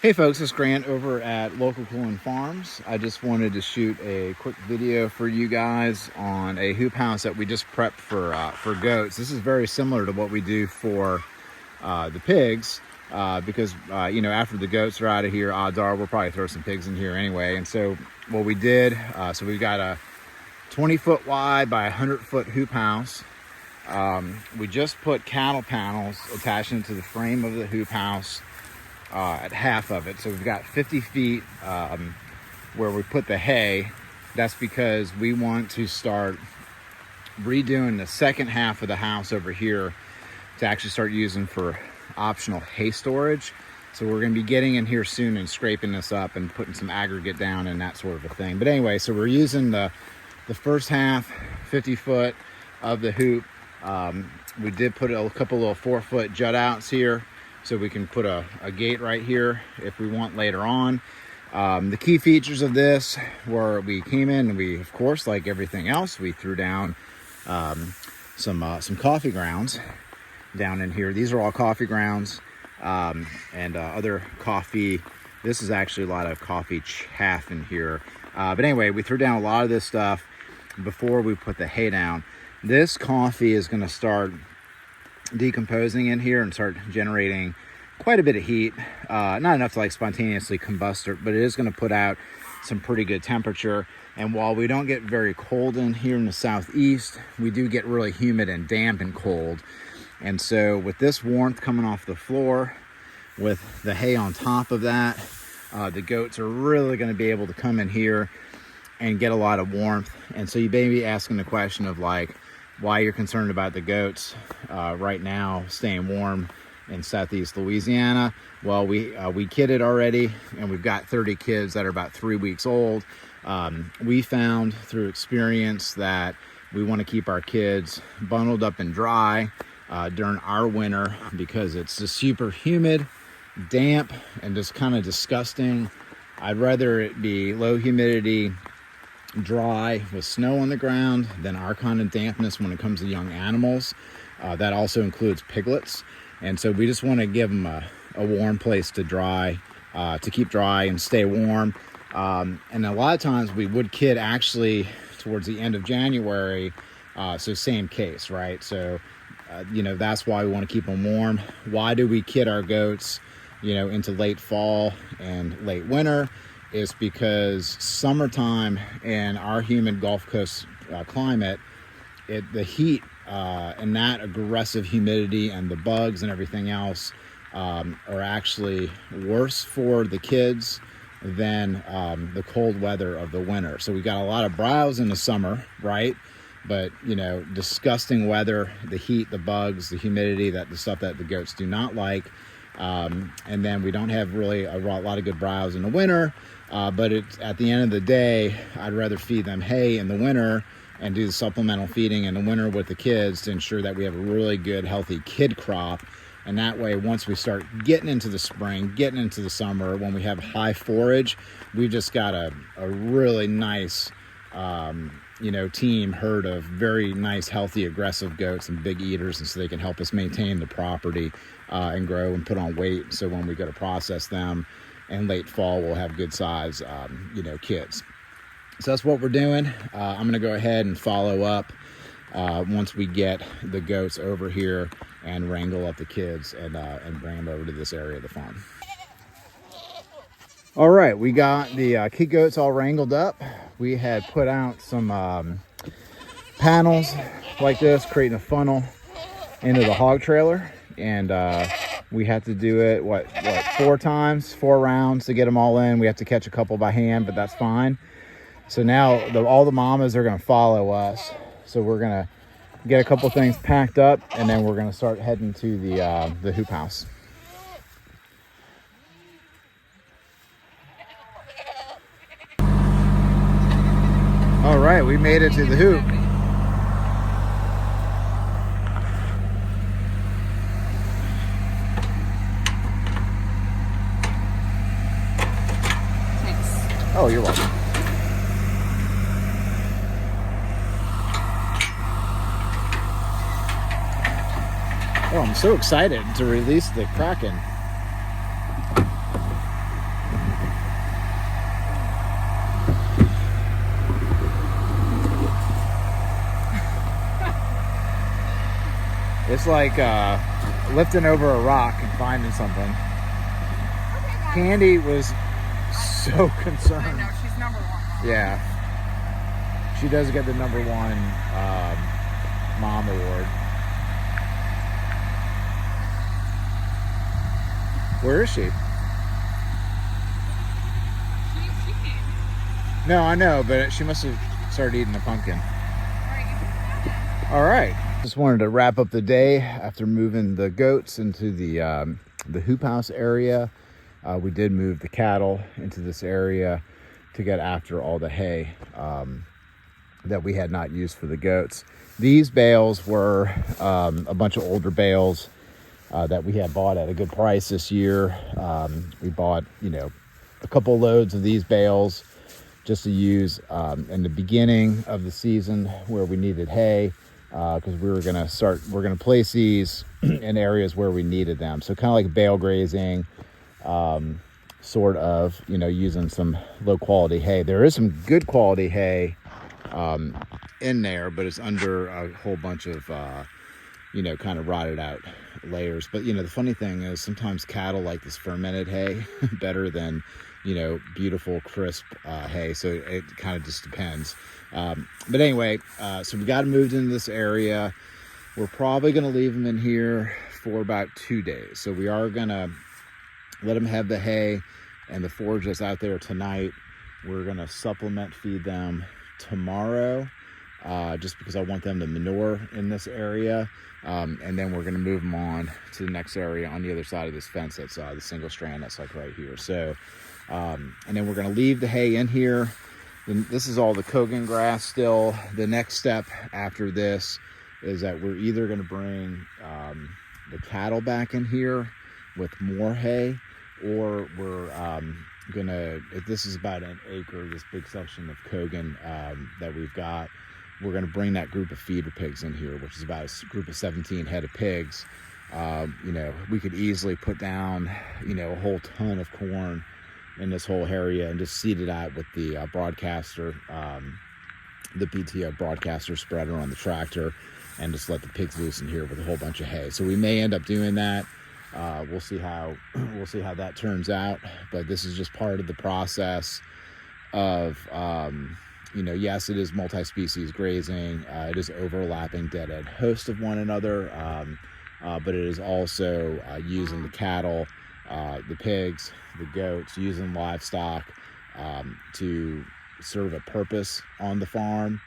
Hey folks, it's Grant over at Local Cogon Farms. I just wanted to shoot a quick video for you guys on a hoop house that we just prepped for goats. This is very similar to what we do for the pigs because you know, after the goats are out of here, odds are we'll probably throw some pigs in here anyway. And so what we did, so we've got a 20-foot wide by 100-foot hoop house. We just put cattle panels attached into the frame of the hoop house at half of it. So we've got 50 feet where we put the hay. That's because we want to start redoing the second half of the house over here to actually start using for optional hay storage. So we're going to be getting in here soon and scraping this up and putting some aggregate down and that sort of a thing. But anyway, so we're using the first half, 50 foot of the hoop. We did put a couple little 4-foot jut outs here, so we can put a gate right here if we want later on. The key features of this were we came in and we, of course, like everything else, we threw down some coffee grounds down in here. These are all coffee grounds and other coffee. This is actually a lot of coffee chaff in here. But anyway, we threw down a lot of this stuff before we put the hay down. This coffee is going to start decomposing in here and start generating quite a bit of heat, not enough to like spontaneously combust it, but it is going to put out some pretty good temperature. And while we don't get very cold in here in the southeast, we do get really humid and damp and cold. And so with this warmth coming off the floor with the hay on top of that, the goats are really going to be able to come in here and get a lot of warmth. And so you may be asking the question of like why you're concerned about the goats right now staying warm in southeast Louisiana. Well, we kidded already, and we've got 30 kids that are about 3 weeks old. We found through experience that we want to keep our kids bundled up and dry during our winter because it's just super humid, damp, and just kind of disgusting. I'd rather it be low humidity, dry with snow on the ground than our kind of dampness when it comes to young animals. That also includes piglets. And so we just want to give them a warm place to dry, to keep dry and stay warm. And a lot of times we would kid actually towards the end of January. So same case, right? So, you know, that's why we want to keep them warm. Why do we kid our goats, you know, into late fall and late winter? Is because summertime in our humid Gulf Coast climate, the heat and that aggressive humidity and the bugs and everything else are actually worse for the kids than the cold weather of the winter. So we got a lot of browse in the summer, right? But, you know, disgusting weather, the heat, the bugs, the humidity, the stuff that the goats do not like. And then we don't have really a lot of good browse in the winter. But at the end of the day, I'd rather feed them hay in the winter and do the supplemental feeding in the winter with the kids to ensure that we have a really good, healthy kid crop. And that way, once we start getting into the spring, getting into the summer, when we have high forage, we've just got a really nice, you know, herd of very nice, healthy, aggressive goats and big eaters. And so they can help us maintain the property and grow and put on weight. So when we go to process them in late fall, we'll have good size, you know, kids. So that's what we're doing. I'm going to go ahead and follow up once we get the goats over here and wrangle up the kids and bring them over to this area of the farm. All right, we got the kid goats all wrangled up. We had put out some panels like this, creating a funnel into the hog trailer. And we have to do it, what 4 times, 4 rounds to get them all in. We have to catch a couple by hand, but that's fine. So now all the mamas are going to follow us. So we're going to get a couple things packed up, and then we're going to start heading to the hoop house. All right, we made it to the hoop. Thanks. Oh, you're welcome. Oh, I'm so excited to release the Kraken. just like lifting over a rock and finding something. Okay, Candy was so concerned. I know, she's number one. Yeah. She does get the number one mom award. Where is she? She came. No, I know, but she must have started eating the pumpkin. All right. Just wanted to wrap up the day after moving the goats into the hoop house area. We did move the cattle into this area to get after all the hay that we had not used for the goats. These bales were a bunch of older bales that we had bought at a good price this year. We bought, a couple loads of these bales just to use in the beginning of the season where we needed hay, because we're gonna place these in areas where we needed them. So kind of like bale grazing, sort of, using some low quality hay. There is some good quality hay in there, but it's under a whole bunch of kind of rotted out layers. But the funny thing is sometimes cattle like this fermented hay better than beautiful crisp hay, so it kind of just depends. But anyway, so we got them moved into this area. We're probably going to leave them in here for about 2 days. So we are going to let them have the hay and the forage that's out there tonight. We're going to supplement feed them tomorrow, just because I want them to manure in this area. And then we're going to move them on to the next area on the other side of this fence. That's the single strand that's like right here. So, and then we're going to leave the hay in here. And this is all the Cogon grass still. The next step after this is that we're either going to bring the cattle back in here with more hay, or we're gonna, if this is about an acre, this big section of Cogon that we've got, we're gonna bring that group of feeder pigs in here, which is about a group of 17 head of pigs. We could easily put down a whole ton of corn in this whole area and just seed it out with the broadcaster, the PTO broadcaster spreader on the tractor, and just let the pigs loose in here with a whole bunch of hay. So we may end up doing that. We'll see how that turns out, but this is just part of the process of yes, it is multi-species grazing, it is overlapping dead-end hosts of one another, but it is also using the cattle, the pigs, the goats, using livestock to serve a purpose on the farm.